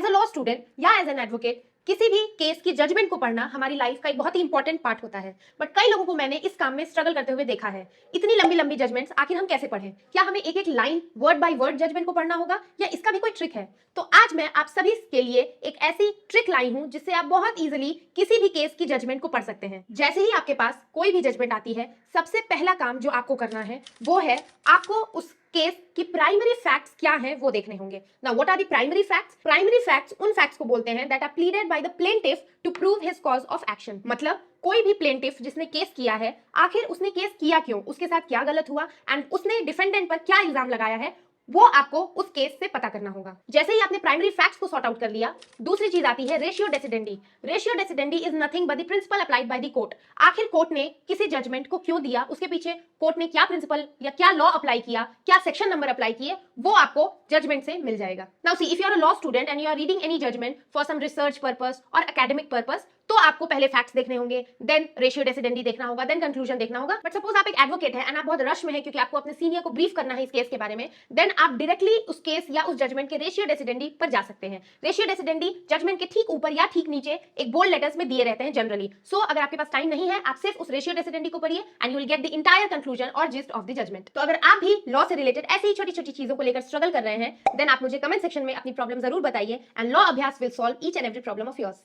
As a law student या as an advocate किसी भी केस की जजमेंट को पढ़ना हमारी लाइफ का एक बहुत ही इंपॉर्टेंट पार्ट होता है। बट कई लोगों को मैंने इस काम में स्ट्रगल करते हुए देखा है। इतनी लंबी लंबी जजमेंट्स आखिर हम कैसे पढ़ें? क्या हमें एक एक line word by word judgement को पढ़ना होगा या इसका भी कोई ट्रिक है? तो आज मैं आप सभी के लिए एक ऐसी ट्रिक लाई हूं जिससे आप बहुत इजीली किसी भी केस की जजमेंट को पढ़ सकते हैं। जैसे ही आपके पास कोई भी जजमेंट आती है, सबसे पहला काम जो आपको करना है वो है आपको उस केस की प्राइमरी फैक्ट्स क्या हैं वो देखने होंगे। Now what are the primary facts? Primary facts उन फैक्ट्स को बोलते हैं that are pleaded by the plaintiff to prove his cause of action. मतलब कोई भी प्लेंटिफ जिसने केस किया है, आखिर उसने केस किया क्यों, उसके साथ क्या गलत हुआ एंड उसने डिफेंडेंट पर क्या इल्जाम लगाया है, वो आपको उस केस से पता करना होगा। जैसे ही आपने प्राइमरी फैक्ट्स को सॉर्ट आउट कर लिया, दूसरी चीज आती है ratio decidendi. Ratio decidendi is nothing but the principle applied by the court. आखिर कोर्ट ने किसी जजमेंट को क्यों दिया, उसके पीछे कोर्ट ने क्या प्रिंसिपल या क्या लॉ अप्लाई किया, क्या सेक्शन नंबर अप्लाई किए, वो आपको जजमेंट से मिल जाएगा। Now see, if you are a law student and you are reading any judgement for some research purpose और एकेडमिक पर्पस, तो आपको पहले फैक्ट्स देखने होंगे, देन रेशियो डेसिडेंडी देखना होगा, देन कंक्लूजन देखना होगा। बट सपोज आप एक एडवोकेट है एंड आप बहुत रश में है क्योंकि आपको अपने सीनियर को ब्रीफ करना है इस केस के बारे में, देन आप डायरेक्टली उस केस या उस जजमेंट के रेशियो डेसिडेंडी पर जा सकते हैं। रेशियो डेसिडेंडी जजमेंट के ठीक ऊपर या ठीक नीचे एक बोल्ड लेटर्स में दिए रहते हैं जनरली। सो अगर आपके पास टाइम नहीं है, आप सिर्फ उस रेशियो डेसिडेंडी को पढ़िए and you will get the entire conclusion और जिस्ट ऑफ द जजमेंट। तो अगर आप भी लॉ से रिलेटेड ऐसी ही छोटी छोटी चीजों को लेकर स्ट्रगल कर रहे हैं, देन आप मुझे कमेंट सेक्शन में अपनी प्रॉब्लम जरूर बताइए एंड लॉ अभ्यास will solve each and every problem of yours.